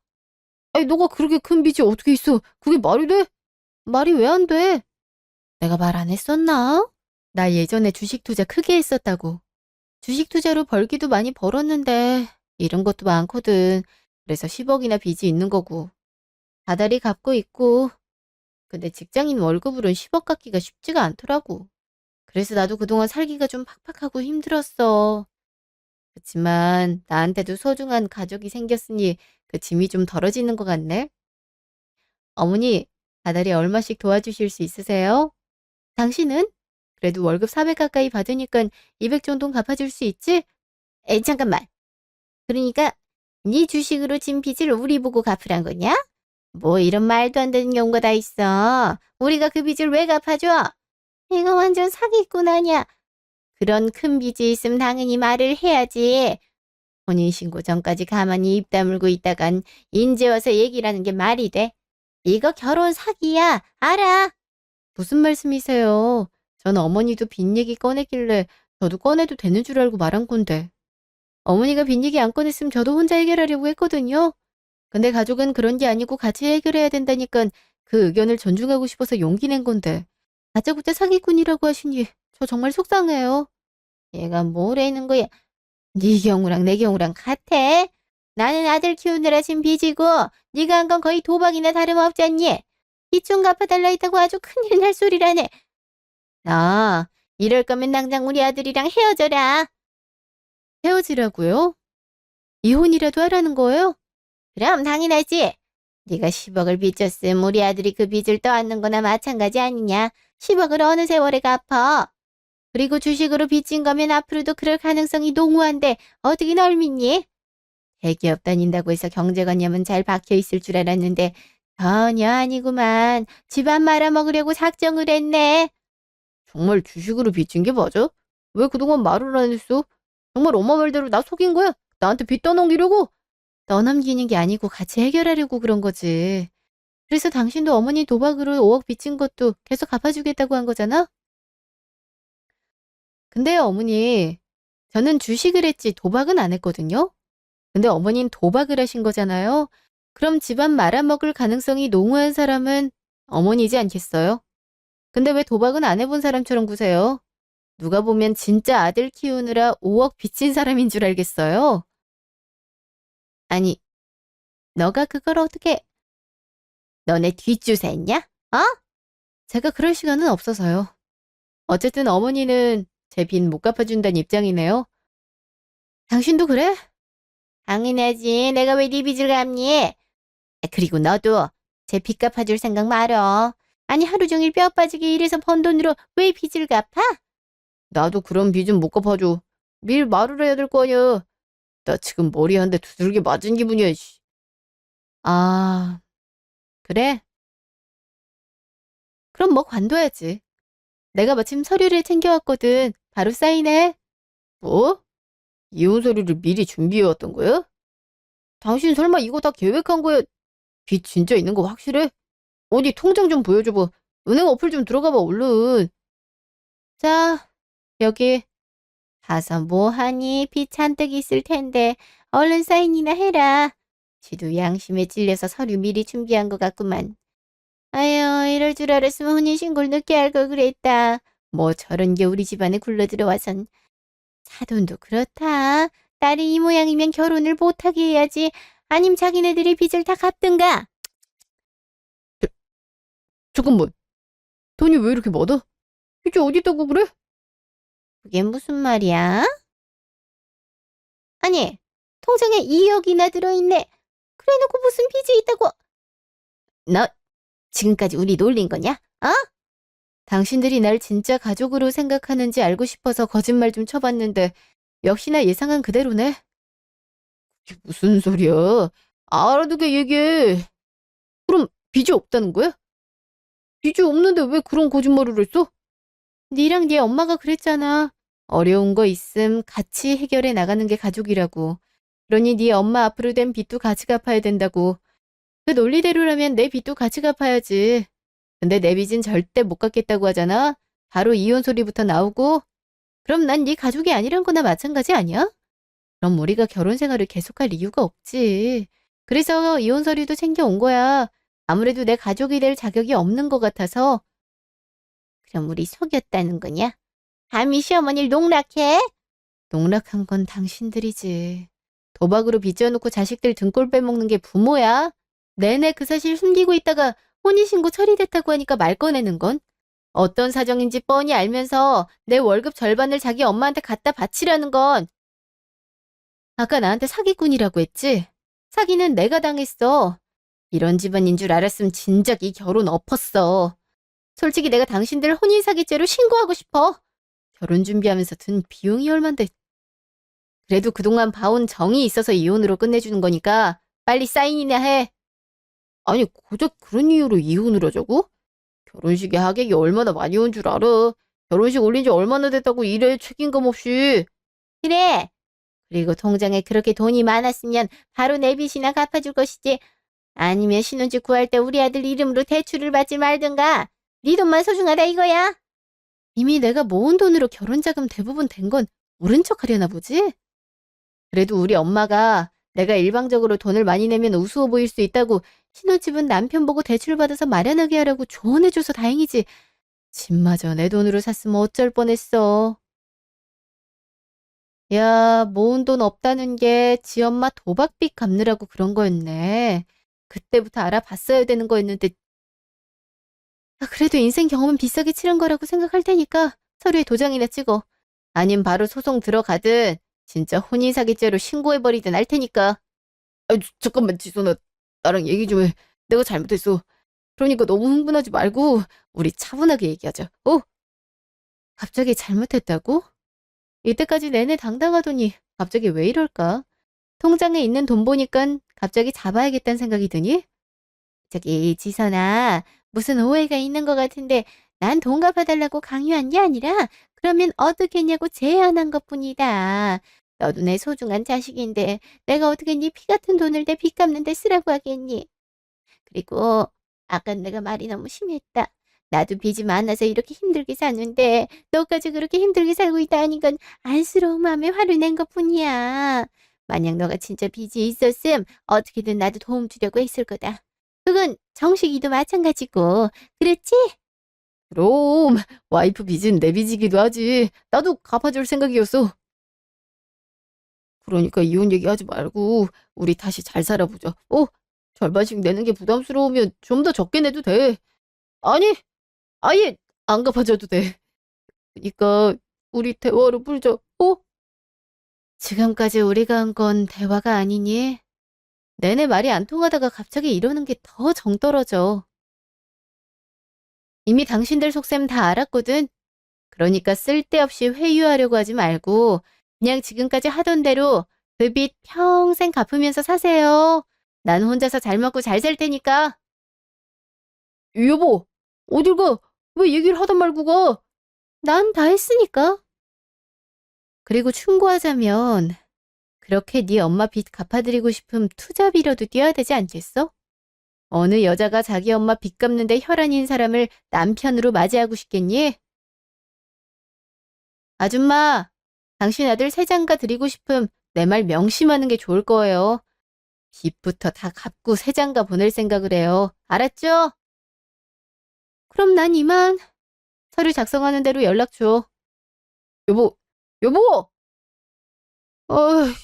[SPEAKER 1] 아니, 너가 그렇게 큰 빚이 어떻게 있어? 그게 말이 돼? 말이 왜 안 돼? 내가 말 안 했었나? 나 예전에 주식 투자 크게 했었다고. 주식 투자로 벌기도 많이 벌었는데 이런 것도 많거든. 그래서 10억이나 빚이 있는 거고. 다달이 갚고 있고. 근데 직장인 월급으로는 10억 갚기가 쉽지가 않더라고. 그래서 나도 그동안 살기가 좀 팍팍하고 힘들었어. 그치만 나한테도 소중한 가족이 생겼으니 그 짐이 좀 덜어지는 것 같네. 어머니, 다달이 얼마씩 도와주실 수 있으세요? 당신은? 그래도 월급 400 가까이 받으니까 200 정도는 갚아줄 수 있지?
[SPEAKER 2] 에이, 잠깐만. 그러니까 네 주식으로 진 빚을 우리 보고 갚으란 거냐? 뭐 이런 말도 안 되는 경우가 다 있어. 우리가 그 빚을 왜 갚아줘? 이거 완전 사기꾼 아니야. 그런 큰 빚이 있으면 당연히 말을 해야지. 혼인신고 전까지 가만히 입 다물고 있다간 인제 와서 얘기를 하는 게 말이 돼. 이거 결혼 사기야. 알아.
[SPEAKER 1] 무슨 말씀이세요? 전 어머니도 빚 얘기 꺼내길래 저도 꺼내도 되는 줄 알고 말한 건데. 어머니가 빚 얘기 안 꺼냈으면 저도 혼자 해결하려고 했거든요. 근데 가족은 그런 게 아니고 같이 해결해야 된다니까 그 의견을 존중하고 싶어서 용기 낸 건데. 다짜고짜 사기꾼이라고 하시니 저 정말 속상해요.
[SPEAKER 2] 얘가 뭐라는 거야? 네 경우랑 내 경우랑 같아. 나는 아들 키우느라 진 빚이고 네가 한 건 거의 도박이나 다름없잖니. 빚 좀 갚아달라 했다고 아주 큰일 날 소리라네. 너 이럴 거면 당장 우리 아들이랑 헤어져라.
[SPEAKER 1] 헤어지라고요? 이혼이라도 하라는 거예요?
[SPEAKER 2] 그럼 당연하지. 네가 10억을 빚졌음 우리 아들이 그 빚을 떠안는 거나 마찬가지 아니냐. 10억을 어느 세월에 갚아. 그리고 주식으로 빚진 거면 앞으로도 그럴 가능성이 농후한데 어떻게 널 믿니? 대기업 다닌다고 해서 경제관념은 잘 박혀있을 줄 알았는데 전혀 아니구만. 집안 말아먹으려고 작정을 했네.
[SPEAKER 1] 정말 주식으로 빚진 게 맞아? 왜 그동안 말을 안 했어? 정말 엄마 말대로 나 속인 거야? 나한테 빚 떠넘기려고? 떠넘기는 게 아니고 같이 해결하려고 그런 거지. 그래서 당신도 어머니 도박으로 5억 빚진 것도 계속 갚아주겠다고 한 거잖아? 근데요, 어머니. 저는 주식을 했지 도박은 안 했거든요? 근데 어머니는 도박을 하신 거잖아요? 그럼 집안 말아먹을 가능성이 농후한 사람은 어머니지 않겠어요? 근데 왜 도박은 안 해본 사람처럼 구세요? 누가 보면 진짜 아들 키우느라 5억 빚진 사람인 줄 알겠어요?
[SPEAKER 2] 아니, 너가 그걸 어떻게... 너네 뒷주사 했냐? 어?
[SPEAKER 1] 제가 그럴 시간은 없어서요. 어쨌든 어머니는 제 빚 못 갚아준다는 입장이네요. 당신도 그래?
[SPEAKER 2] 당연하지. 내가 왜 네 빚을 갚니? 그리고 너도 제 빚 갚아줄 생각 말어. 아니 하루 종일 뼈 빠지게 일해서 번 돈으로 왜 빚을 갚아?
[SPEAKER 1] 나도 그런 빚은 못 갚아줘. 미리 말을 해야 될 거 아니야. 나 지금 머리 한 대 두들겨 맞은 기분이야. 씨. 아, 그래? 그럼 뭐 관둬야지. 내가 마침 서류를 챙겨왔거든. 바로 사인해. 뭐? 이혼 서류를 미리 준비해왔던 거야? 당신 설마 이거 다 계획한 거야? 빚 진짜 있는 거 확실해? 어디 통장 좀 보여줘봐. 은행 어플 좀 들어가봐, 얼른.
[SPEAKER 2] 자, 여기 가서 뭐하니? 빚 잔뜩 있을 텐데 얼른 사인이나 해라. 지도 양심에 찔려서 서류 미리 준비한 것 같구만. 아유, 이럴 줄 알았으면 혼인신고를 늦게 할 걸 그랬다. 뭐 저런 게 우리 집안에 굴러들어와선. 사돈도 그렇다. 딸이 이 모양이면 결혼을 못하게 해야지. 아님 자기네들이 빚을 다 갚든가.
[SPEAKER 1] 잠깐만. 돈이 왜 이렇게 많아? 이게 어디 있다고 그래?
[SPEAKER 2] 그게 무슨 말이야? 아니, 통장에 2억이나 들어있네. 그래놓고 무슨 빚이 있다고. 너 지금까지 우리 놀린 거냐? 어?
[SPEAKER 1] 당신들이 날 진짜 가족으로 생각하는지 알고 싶어서 거짓말 좀 쳐봤는데 역시나 예상한 그대로네. 이게 무슨 소리야? 알아두게 얘기해. 그럼 빚이 없다는 거야? 빚이 없는데 왜 그런 거짓말을 했어? 니랑 네 엄마가 그랬잖아. 어려운 거 있음 같이 해결해 나가는 게 가족이라고. 그러니 네 엄마 앞으로 된 빚도 같이 갚아야 된다고. 그 논리대로라면 내 빚도 같이 갚아야지. 근데 내 빚은 절대 못 갚겠다고 하잖아. 바로 이혼 소리부터 나오고. 그럼 난 네 가족이 아니란 거나 마찬가지 아니야? 그럼 우리가 결혼 생활을 계속할 이유가 없지. 그래서 이혼 서류도 챙겨온 거야. 아무래도 내 가족이 될 자격이 없는 것 같아서.
[SPEAKER 2] 그럼 우리 속였다는 거냐? 감히 시어머니를 농락해?
[SPEAKER 1] 농락한 건 당신들이지. 도박으로 빚져놓고 자식들 등골 빼먹는 게 부모야? 내내 그 사실 숨기고 있다가 혼인신고 처리됐다고 하니까 말 꺼내는 건? 어떤 사정인지 뻔히 알면서 내 월급 절반을 자기 엄마한테 갖다 바치라는 건? 아까 나한테 사기꾼이라고 했지? 사기는 내가 당했어. 이런 집안인 줄 알았으면 진작 이 결혼 엎었어. 솔직히 내가 당신들 혼인사기죄로 신고하고 싶어. 결혼 준비하면서 든 비용이 얼만데. 그래도 그동안 봐온 정이 있어서 이혼으로 끝내주는 거니까 빨리 사인이나 해. 아니, 고작 그런 이유로 이혼을 하자고? 결혼식에 하객이 얼마나 많이 온 줄 알아. 결혼식 올린 지 얼마나 됐다고 이래 책임감 없이.
[SPEAKER 2] 그래. 그리고 통장에 그렇게 돈이 많았으면 바로 내 빚이나 갚아줄 것이지. 아니면 신혼집 구할 때 우리 아들 이름으로 대출을 받지 말든가. 네 돈만 소중하다 이거야.
[SPEAKER 1] 이미 내가 모은 돈으로 결혼자금 대부분 된 건 모른 척 하려나 보지? 그래도 우리 엄마가 내가 일방적으로 돈을 많이 내면 우스워 보일 수 있다고 신혼집은 남편 보고 대출받아서 마련하게 하라고 조언해줘서 다행이지. 집마저 내 돈으로 샀으면 어쩔 뻔했어. 야, 모은 돈 없다는 게 지 엄마 도박빚 갚느라고 그런 거였네. 그때부터 알아봤어야 되는 거였는데. 그래도 인생 경험은 비싸게 치른 거라고 생각할 테니까 서류에 도장이나 찍어. 아님 바로 소송 들어가든 진짜 혼인사기죄로 신고해버리든 할 테니까. 잠깐만, 지선아. 나랑 얘기 좀 해. 내가 잘못했어. 그러니까 너무 흥분하지 말고 우리 차분하게 얘기하자. 어? 갑자기 잘못했다고? 이때까지 내내 당당하더니 갑자기 왜 이럴까? 통장에 있는 돈 보니깐 갑자기 잡아야겠다는 생각이 드니?
[SPEAKER 2] 저기 지선아, 무슨 오해가 있는 것 같은데 난 돈 갚아달라고 강요한 게 아니라 그러면 어떻겠냐고 제안한 것뿐이다. 너도 내 소중한 자식인데 내가 어떻게 네 피 같은 돈을 내 빚 갚는 데 쓰라고 하겠니? 그리고 아까 내가 말이 너무 심했다. 나도 빚이 많아서 이렇게 힘들게 사는데 너까지 그렇게 힘들게 살고 있다 하니까 안쓰러운 마음에 화를 낸 것뿐이야. 만약 너가 진짜 빚이 있었음 어떻게든 나도 도움 주려고 했을 거다. 그건 정식이도 마찬가지고 그렇지?
[SPEAKER 1] 그럼 와이프 빚은 내 빚이기도 하지. 나도 갚아줄 생각이었어. 그러니까 이혼 얘기하지 말고 우리 다시 잘 살아보자. 절반씩 내는 게 부담스러우면 좀 더 적게 내도 돼. 아니, 아예 안 갚아줘도 돼. 그러니까 우리 대화로 풀자. 지금까지 우리가 한 건 대화가 아니니? 내내 말이 안 통하다가 갑자기 이러는 게 더 정 떨어져. 이미 당신들 속셈 다 알았거든. 그러니까 쓸데없이 회유하려고 하지 말고 그냥 지금까지 하던 대로 그 빚 평생 갚으면서 사세요. 난 혼자서 잘 먹고 잘 살 테니까. 여보, 어딜 가? 왜 얘기를 하다 말고 가? 난 다 했으니까. 그리고 충고하자면 그렇게 네 엄마 빚 갚아드리고 싶음 투잡이라도 뛰어야 되지 않겠어? 어느 여자가 자기 엄마 빚 갚는데 혈안인 사람을 남편으로 맞이하고 싶겠니? 아줌마, 당신 아들 새장가 드리고 싶음 내 말 명심하는 게 좋을 거예요. 빚부터 다 갚고 새장가 보낼 생각을 해요. 알았죠? 그럼 난 이만. 서류 작성하는 대로 연락 줘. 여보, 여보!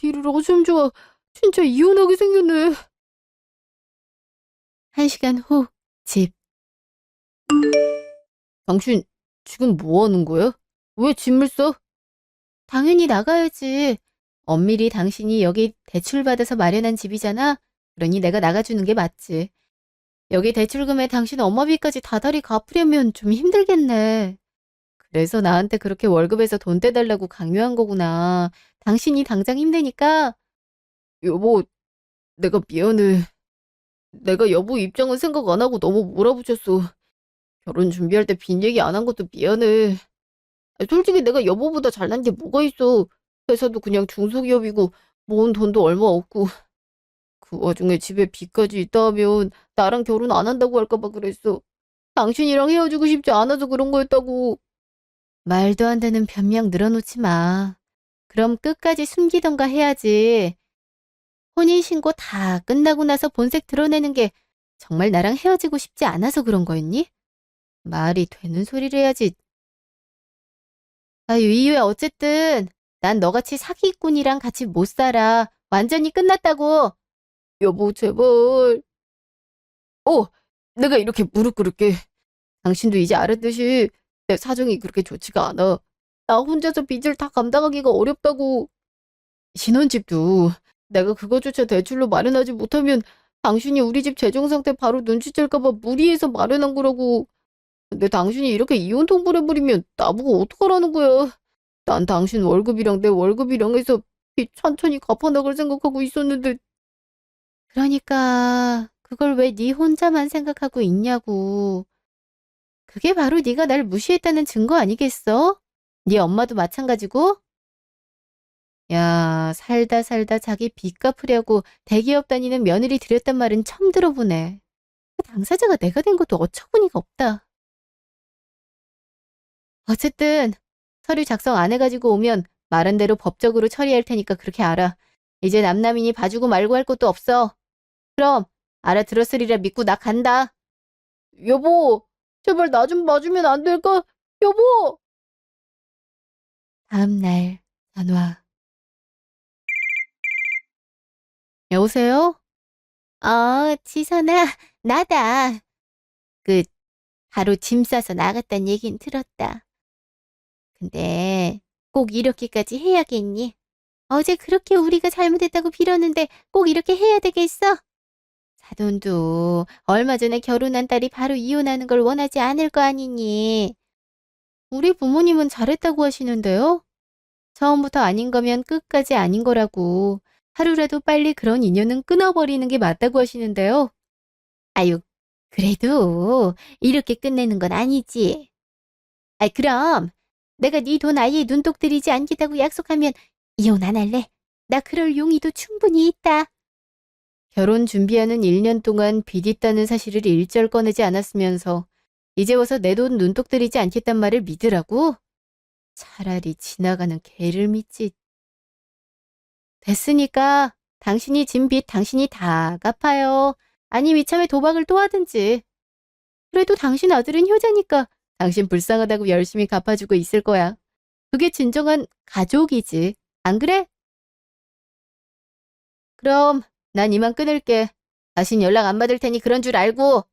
[SPEAKER 1] 이를 어쩜 좋아. 진짜 이혼하게 생겼네. 1시간 후, 집. 당신 지금 뭐 하는 거야? 왜 짐을 싸? 당연히 나가야지. 엄밀히 당신이 여기 대출받아서 마련한 집이잖아. 그러니 내가 나가주는 게 맞지. 여기 대출금에 당신 엄마비까지 다달이 갚으려면 좀 힘들겠네. 그래서 나한테 그렇게 월급에서 돈 떼달라고 강요한 거구나. 당신이 당장 힘내니까. 여보, 내가 미안해. 내가 여보 입장은 생각 안 하고 너무 몰아붙였어. 결혼 준비할 때 빈 얘기 안 한 것도 미안해. 솔직히 내가 여보보다 잘난 게 뭐가 있어. 회사도 그냥 중소기업이고 모은 돈도 얼마 없고 그 와중에 집에 빚까지 있다 하면 나랑 결혼 안 한다고 할까 봐 그랬어. 당신이랑 헤어지고 싶지 않아서 그런 거였다고. 말도 안 되는 변명 늘어놓지 마. 그럼 끝까지 숨기던가 해야지. 혼인신고 다 끝나고 나서 본색 드러내는 게 정말 나랑 헤어지고 싶지 않아서 그런 거였니? 말이 되는 소리를 해야지. 아유, 이유야 어쨌든 난 너같이 사기꾼이랑 같이 못 살아. 완전히 끝났다고. 여보, 제발. 어, 내가 이렇게 무릎 꿇을게. 당신도 이제 알았듯이 내 사정이 그렇게 좋지가 않아. 나 혼자서 빚을 다 감당하기가 어렵다고. 신혼집도 내가 그거조차 대출로 마련하지 못하면 당신이 우리 집 재정 상태 바로 눈치챌까 봐 무리해서 마련한 거라고. 근데 당신이 이렇게 이혼 통보를 해버리면 나보고 어떡하라는 거야. 난 당신 월급이랑 내 월급이랑 해서 빚 천천히 갚아나갈 생각하고 있었는데. 그러니까 그걸 왜 네 혼자만 생각하고 있냐고. 그게 바로 네가 날 무시했다는 증거 아니겠어? 네 엄마도 마찬가지고? 야, 살다 살다 자기 빚 갚으려고 대기업 다니는 며느리 들였단 말은 처음 들어보네. 그 당사자가 내가 된 것도 어처구니가 없다. 어쨌든 서류 작성 안 해가지고 오면 말한 대로 법적으로 처리할 테니까 그렇게 알아. 이제 남남이니 봐주고 말고 할 것도 없어. 그럼 알아들었으리라 믿고 나 간다. 여보, 제발 나 좀 봐주면 안 될까? 여보! 다음 날 전화. 여보세요?
[SPEAKER 2] 지선아, 나다. 그, 바로 짐 싸서 나갔단 얘긴 들었다. 근데 꼭 이렇게까지 해야겠니? 어제 그렇게 우리가 잘못했다고 빌었는데 꼭 이렇게 해야 되겠어? 사돈도 얼마 전에 결혼한 딸이 바로 이혼하는 걸 원하지 않을 거 아니니?
[SPEAKER 1] 우리 부모님은 잘했다고 하시는데요? 처음부터 아닌 거면 끝까지 아닌 거라고. 하루라도 빨리 그런 인연은 끊어버리는 게 맞다고 하시는데요.
[SPEAKER 2] 아유, 그래도 이렇게 끝내는 건 아니지. 아이, 그럼 내가 네 돈 아예 눈독 들이지 않겠다고 약속하면 이혼 안 할래? 나 그럴 용의도 충분히 있다.
[SPEAKER 1] 결혼 준비하는 1년 동안 빚 있다는 사실을 일절 꺼내지 않았으면서 이제 와서 내 돈 눈독 들이지 않겠단 말을 믿으라고? 차라리 지나가는 개를 믿지. 됐으니까 당신이 진 빚 당신이 다 갚아요. 아니면 이참에 도박을 또 하든지. 그래도 당신 아들은 효자니까 당신 불쌍하다고 열심히 갚아주고 있을 거야. 그게 진정한 가족이지. 안 그래? 그럼 난 이만 끊을게. 다신 연락 안 받을 테니 그런 줄 알고.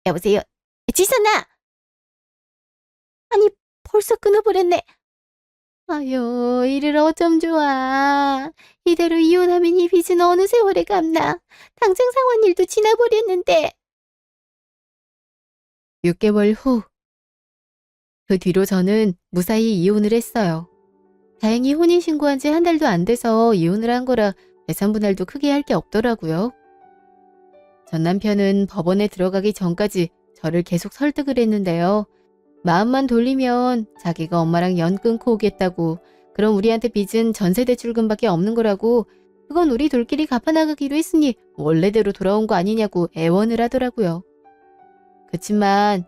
[SPEAKER 2] 여보세요? 지선아! 아니, 벌써 끊어버렸네. 아유, 이를 어쩜 좋아. 이대로 이혼하면 이 빚은 어느 세월에 갚나. 당장 상환 일도 지나버렸는데.
[SPEAKER 1] 6개월 후. 그 뒤로 저는 무사히 이혼을 했어요. 다행히 혼인신고한 지 한 달도 안 돼서 이혼을 한 거라 재산분할도 크게 할 게 없더라고요. 전 남편은 법원에 들어가기 전까지 저를 계속 설득을 했는데요. 마음만 돌리면 자기가 엄마랑 연 끊고 오겠다고, 그럼 우리한테 빚은 전세대출금밖에 없는 거라고, 그건 우리 둘끼리 갚아나가기로 했으니 원래대로 돌아온 거 아니냐고 애원을 하더라고요. 그치만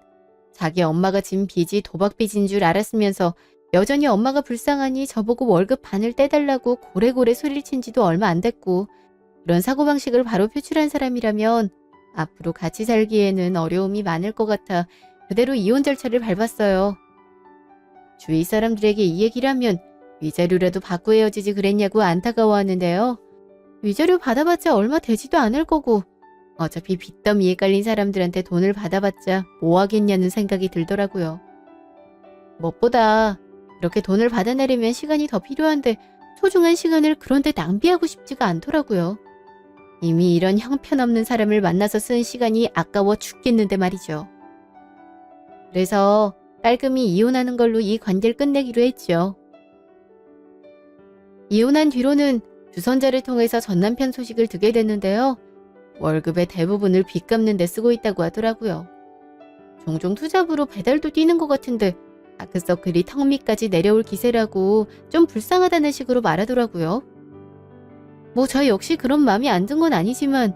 [SPEAKER 1] 자기 엄마가 진 빚이 도박빚인 줄 알았으면서 여전히 엄마가 불쌍하니 저보고 월급 반을 떼달라고 고래고래 소리를 친 지도 얼마 안 됐고, 그런 사고방식을 바로 표출한 사람이라면 앞으로 같이 살기에는 어려움이 많을 것 같아 그대로 이혼 절차를 밟았어요. 주위 사람들에게 이 얘기를 하면 위자료라도 받고 헤어지지 그랬냐고 안타까워하는데요. 위자료 받아봤자 얼마 되지도 않을 거고 어차피 빚더미에 깔린 사람들한테 돈을 받아봤자 뭐 하겠냐는 생각이 들더라고요. 무엇보다 이렇게 돈을 받아내려면 시간이 더 필요한데 소중한 시간을 그런데 낭비하고 싶지가 않더라고요. 이미 이런 형편없는 사람을 만나서 쓴 시간이 아까워 죽겠는데 말이죠. 그래서 깔끔히 이혼하는 걸로 이 관계를 끝내기로 했죠. 이혼한 뒤로는 주선자를 통해서 전 남편 소식을 듣게 됐는데요. 월급의 대부분을 빚 갚는 데 쓰고 있다고 하더라고요. 종종 투잡으로 배달도 뛰는 것 같은데 다크서클이 턱 밑까지 내려올 기세라고 좀 불쌍하다는 식으로 말하더라고요. 뭐 저 역시 그런 마음이 안 든 건 아니지만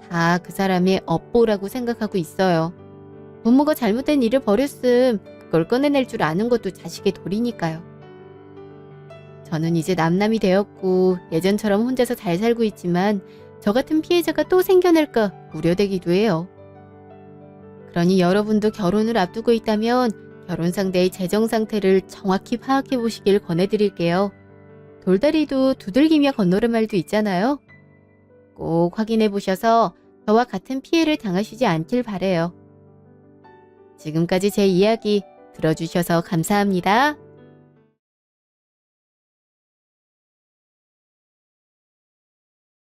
[SPEAKER 1] 다 그 사람의 업보라고 생각하고 있어요. 부모가 잘못된 일을 벌였음 그걸 꺼내낼 줄 아는 것도 자식의 도리니까요. 저는 이제 남남이 되었고 예전처럼 혼자서 잘 살고 있지만 저 같은 피해자가 또 생겨날까 우려되기도 해요. 그러니 여러분도 결혼을 앞두고 있다면 결혼 상대의 재정 상태를 정확히 파악해 보시길 권해드릴게요. 돌다리도 두들기며 건너는 말도 있잖아요. 꼭 확인해 보셔서 저와 같은 피해를 당하시지 않길 바래요. 지금까지 제 이야기 들어주셔서 감사합니다.